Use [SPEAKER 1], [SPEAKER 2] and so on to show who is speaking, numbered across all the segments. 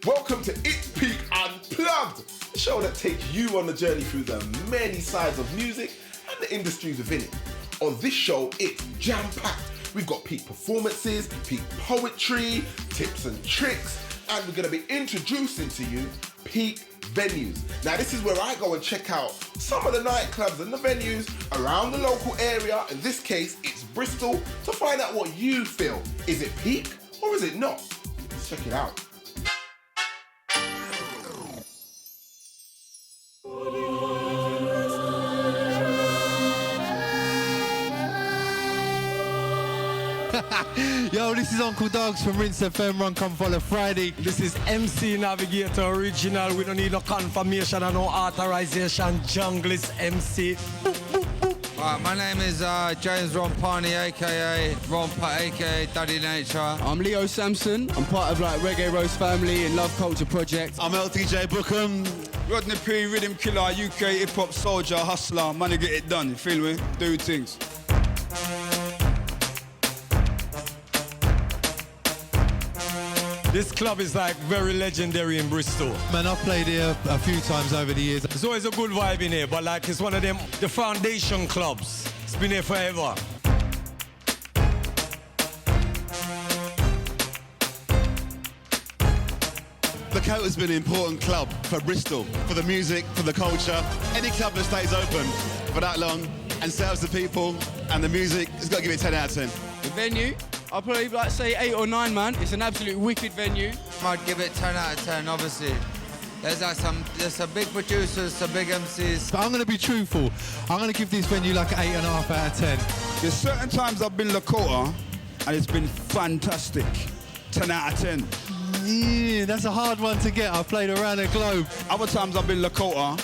[SPEAKER 1] Welcome to It's Peak Unplugged, the show that takes you on the journey through the many sides of music and the industries within it. On this show, it's jam-packed. We've got peak performances, peak poetry, tips and tricks, and we're going to be introducing to you peak venues. Now, this is where I go and check out some of the nightclubs and the venues around the local area. In this case, it's Bristol, to find out what you feel. Is it peak or is it not? Let's check it out.
[SPEAKER 2] Yo, this is Uncle Dogs from Rinse FM, Run Come Follow Friday.
[SPEAKER 3] This is MC Navigator Original. We don't need no confirmation and no authorization. Junglist MC.
[SPEAKER 4] My name is James Rompani, aka Rompa, aka Daddy Nature.
[SPEAKER 5] I'm Leo Sampson. I'm part of like Reggae Rose Family and Love Culture Project.
[SPEAKER 6] I'm LTJ Bookham.
[SPEAKER 7] Rodney P, Rhythm Killer, UK Hip Hop Soldier, Hustler, man, to get it done, you feel me? Do things.
[SPEAKER 3] This club is like very legendary in Bristol.
[SPEAKER 2] Man, I've played here a few times over the years.
[SPEAKER 3] There's always a good vibe in here, but like it's one of them, the foundation clubs. It's been here forever.
[SPEAKER 6] Lakota's been an important club for Bristol, for the music, for the culture. Any club that stays open for that long and serves the people and the music, it's got to give it 10 out of 10.
[SPEAKER 5] The venue, I'll probably like say 8 or 9, man. It's an absolute wicked venue.
[SPEAKER 4] I'd give it 10 out of 10, obviously. There's some big producers, some big MCs.
[SPEAKER 2] But I'm going to be truthful. I'm going to give this venue like an 8.5 out of 10.
[SPEAKER 7] There's certain times I've been Lakota and it's been fantastic. 10 out of 10.
[SPEAKER 2] Yeah, that's a hard one to get. I've played around the globe.
[SPEAKER 7] Other times I've been Lakota,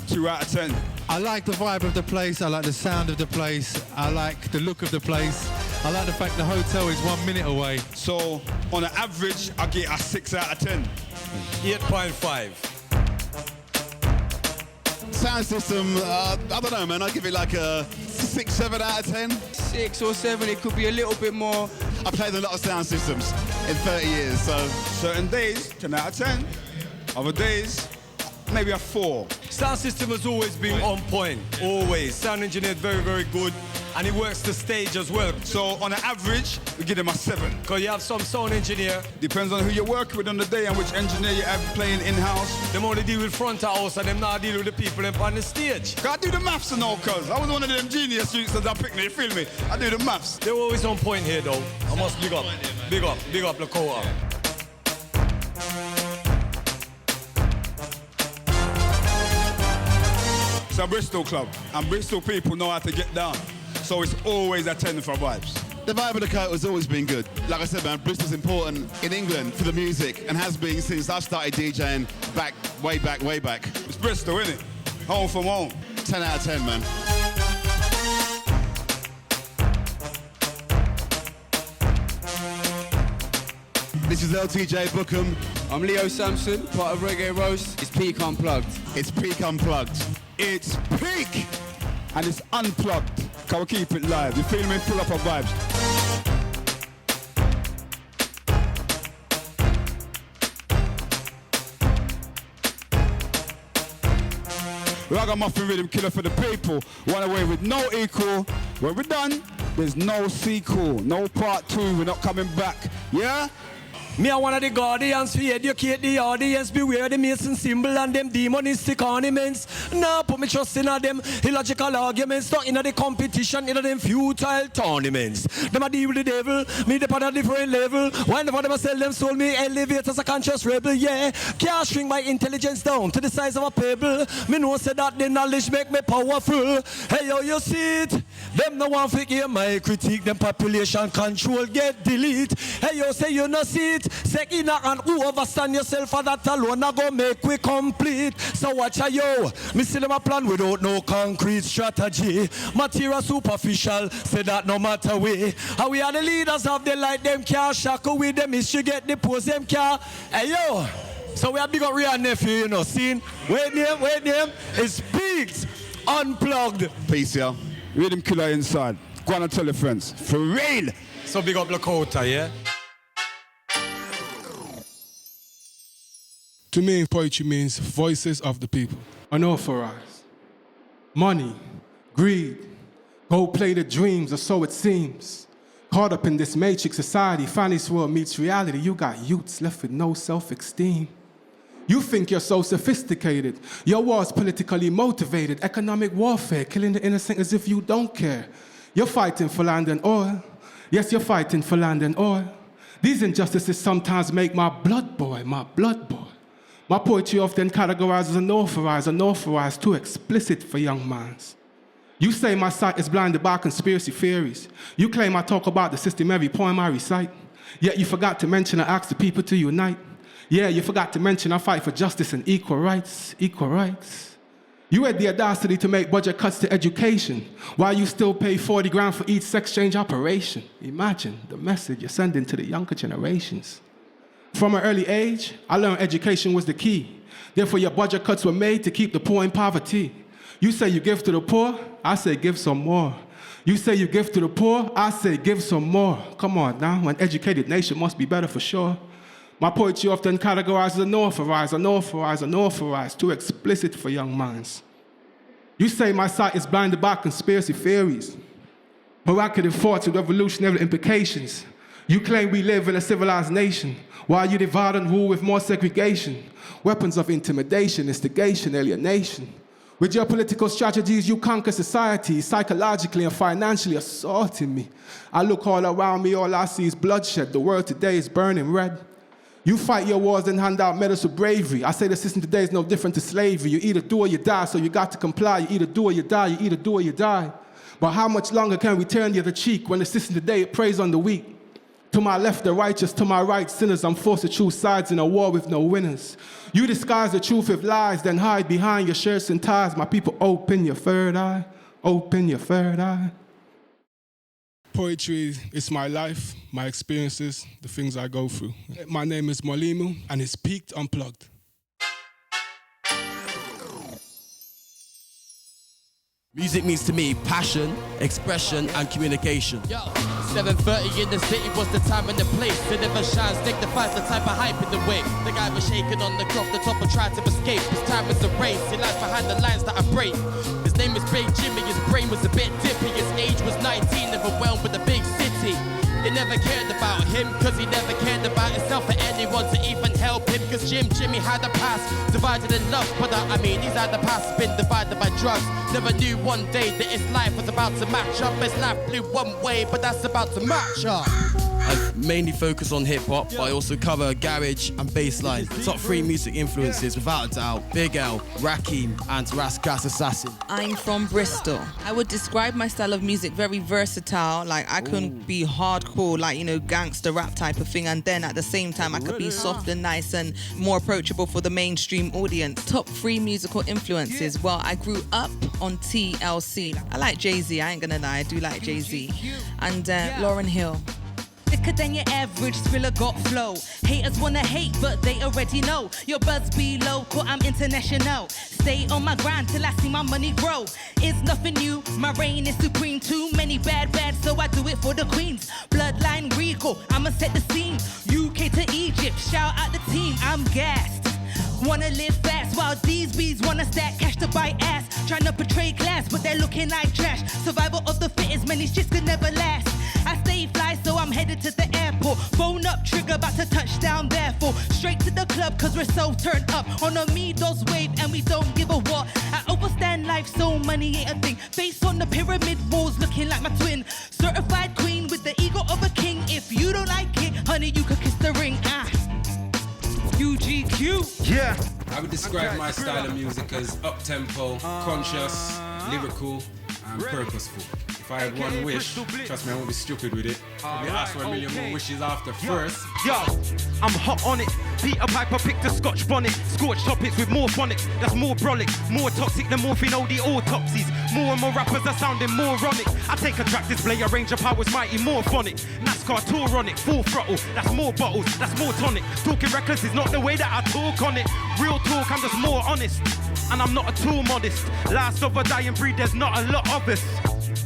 [SPEAKER 7] 2 out of 10.
[SPEAKER 2] I like the vibe of the place. I like the sound of the place. I like the look of the place. I like the fact the hotel is 1 minute away.
[SPEAKER 7] So, on an average, I get a 6 out of 10.
[SPEAKER 3] 8.5.
[SPEAKER 6] Sound system, I don't know, man. I'd give it like a 6, 7 out of 10.
[SPEAKER 5] 6 or 7, it could be a little bit more.
[SPEAKER 6] I've played a lot of sound systems in 30 years, so...
[SPEAKER 7] Certain days, 10 out of 10. Other days, maybe a 4.
[SPEAKER 3] Sound system has always been on point, always. Sound engineer is very, very good, and he works the stage as well.
[SPEAKER 7] So on an average, we give them a 7.
[SPEAKER 3] Because you have some sound engineer,
[SPEAKER 7] Depends on who you're working with on the day and which engineer you have playing in-house.
[SPEAKER 3] them only deal with front of house and them not deal with the people them on the stage.
[SPEAKER 7] I do the maths and all, cuz. I was one of them genius students that I picked me, you feel me? I do the maths.
[SPEAKER 3] They're always on point here though. I must big up. Big up Lakota.
[SPEAKER 7] It's a Bristol club, and Bristol people know how to get down. So it's always a 10 for vibes.
[SPEAKER 6] The vibe of Lakota has always been good. Like I said, man, Bristol's important in England for the music and has been since I started DJing way back.
[SPEAKER 7] It's Bristol, innit? Home from home.
[SPEAKER 6] 10 out of 10, man. This is LTJ Bookham.
[SPEAKER 5] I'm Leo Sampson, part of Reggae Rose. It's Peak Unplugged.
[SPEAKER 6] It's Peak Unplugged.
[SPEAKER 7] It's Peak, and it's Unplugged. Can we keep it live? You feel me? Pull up our vibes. Ragamuffin Rhythm Killer for the people. One away with no equal. When we're done, there's no sequel, no part 2. We're not coming back. Yeah?
[SPEAKER 3] Me are one of the guardians to educate the audience. Beware the mason symbol and them demonistic ornaments. Now put me trust in them illogical arguments. Not in the competition, in them futile tournaments. Them a deal with the devil, me the on a different level. Whenever them a sell them soul, me elevate as a conscious rebel, yeah. Can't shrink my intelligence down to the size of a pebble. Me know say that the knowledge make me powerful. Hey yo, you see it? Them no one fake hear my critique. Them population control get delete. Hey yo, say you no see it? Say ina and who overstand yourself for that alone I go make we complete. So watch a yo, me see them a plan without no concrete strategy. Material superficial, say that no matter way. How we are the leaders of the light, them can't shackle with them history get the pose them can't. Hey yo, so we have big up real nephew, you know, seen? Wait name, it's Peak Unplugged.
[SPEAKER 6] Peace, y'all.
[SPEAKER 7] Rhythm Killer inside. Go on and tell your friends. For real.
[SPEAKER 3] So big up Lakota, yeah?
[SPEAKER 8] To me, poetry means voices of the people. Unauthorized. Money, greed, go play the dreams, or so it seems. Caught up in this matrix society, fantasy world meets reality. You got youths left with no self-esteem. You think you're so sophisticated. Your war's politically motivated. Economic warfare, killing the innocent as if you don't care. You're fighting for land and oil. Yes, you're fighting for land and oil. These injustices sometimes make my blood boil, my blood boil. My poetry often categorized as unauthorized, too explicit for young minds. You say my sight is blinded by conspiracy theories. You claim I talk about the system every poem I recite. Yet you forgot to mention I ask the people to unite. Yeah, you forgot to mention I fight for justice and equal rights, equal rights. You had the audacity to make budget cuts to education while you still pay 40 grand for each sex change operation. Imagine the message you're sending to the younger generations. From an early age, I learned education was the key. Therefore, your budget cuts were made to keep the poor in poverty. You say you give to the poor, I say give some more. You say you give to the poor, I say give some more. Come on now, an educated nation must be better for sure. My poetry often categorizes unauthorized, too explicit for young minds. You say my sight is blinded by conspiracy theories, miraculous thoughts with revolutionary implications. You claim we live in a civilized nation, while you divide and rule with more segregation, weapons of intimidation, instigation, alienation. With your political strategies, you conquer society, psychologically and financially assaulting me. I look all around me, all I see is bloodshed. The world today is burning red. You fight your wars and hand out medals of bravery. I say the system today is no different to slavery. You either do or you die, so you got to comply. You either do or you die, you either do or you die. But how much longer can we turn the other cheek when the system today it preys on the weak? To my left, the righteous, to my right, sinners. I'm forced to choose sides in a war with no winners. You disguise the truth with lies, then hide behind your shirts and ties. My people, open your third eye, open your third eye. Poetry is my life, my experiences, the things I go through. My name is Mwalimu, and it's Peaked Unplugged.
[SPEAKER 3] Music means to me passion, expression, and communication.
[SPEAKER 9] Yo, 7:30 in the city was the time and the place. It never shines, dignifies the type of hype in the way. The guy was shaking on the clock, the top and tried to escape. His time is a race, he lies behind the lines that I break. His name is Big Jimmy, his brain was a bit dippy. His age was 19, overwhelmed with the big city. They never cared about him, cause he never cared about himself or anyone to even help him. Cause Jimmy had a past, divided in love. But his had the past been divided by drugs. Never knew one day that his life was about to match up. His life blew one way, but that's about to match up.
[SPEAKER 3] I mainly focus on hip-hop, but I also cover garage and bassline. Top 3 music influences, without a doubt, Big L, Rakim, and Ras Assassin.
[SPEAKER 10] I'm from Bristol. I would describe my style of music very versatile. Like, I couldn't be hardcore, like, gangster rap type of thing, and then at the same time, I could be soft and nice and more approachable for the mainstream audience. Top 3 musical influences. Well, I grew up on TLC. I like Jay-Z, I ain't gonna lie, I do like Jay-Z. And Lauryn Hill.
[SPEAKER 11] Thicker than your average, Thriller got flow. Haters wanna hate, but they already know. Your buzz be local, I'm international. Stay on my grind till I see my money grow. It's nothing new, my reign is supreme. Too many bad, so I do it for the queens. Bloodline Rico, I'ma set the scene. UK to Egypt, shout out the team, I'm gassed. Wanna live fast while these bees wanna stack cash to buy ass. Trying to portray class, but they're looking like trash. Survival of the fittest, man, these shits could never last. I stay fly, so I'm headed to the airport. Phone up, trigger, about to touch down, therefore. Straight to the club, cause we're so turned up. On a Midos wave, and we don't give a what. I overstand life, so money ain't a thing. Face on the pyramid walls, looking like my twin. Certified queen with the ego of a king. If you don't like it, honey, you could kiss the ring. UGQ.
[SPEAKER 12] Yeah. I would describe my style of music as up-tempo, conscious, lyrical, and purposeful. If I had one wish, trust me, I won't be stupid with it. I'll ask for a million more wishes after first.
[SPEAKER 13] Yo, I'm hot on it. Peter Piper picked a Scotch bonnet. Scorched topics with more phonics. That's more brolic. More toxic than morphine OD autopsies. More and more rappers are sounding moronic. I take a track display, a range of powers mighty, more phonic. NASCAR tour on it, full throttle. That's more bottles, that's more tonic. Talking reckless is not the way that I talk on it. Real talk, I'm just more honest. And I'm not at all modest. Last of a dying breed, there's not a lot of us.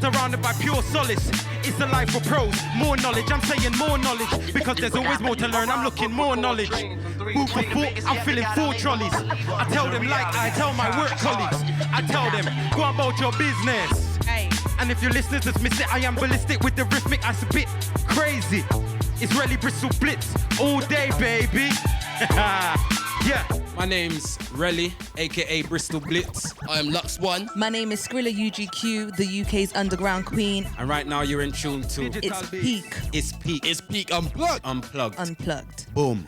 [SPEAKER 13] surrounded by pure solace. It's a life for pros, more knowledge. I'm saying more knowledge because there's always more to learn. I'm looking more knowledge. Food for thought, I'm filling 4 trolleys. I tell them like I tell my work colleagues. I tell them, go about your business. And if your listeners just miss it, I am ballistic with the rhythmic. I spit crazy. It's really Bristol Blitz all day, baby. Yeah.
[SPEAKER 12] My name's Relly, aka Bristol Blitz.
[SPEAKER 9] I am Lux One.
[SPEAKER 10] My name is Skrilla UGQ, the UK's underground queen.
[SPEAKER 12] And right now you're in tune to
[SPEAKER 10] It's Peak.
[SPEAKER 12] It's Peak.
[SPEAKER 9] It's Peak Unplugged.
[SPEAKER 12] Unplugged.
[SPEAKER 10] Unplugged.
[SPEAKER 1] Boom.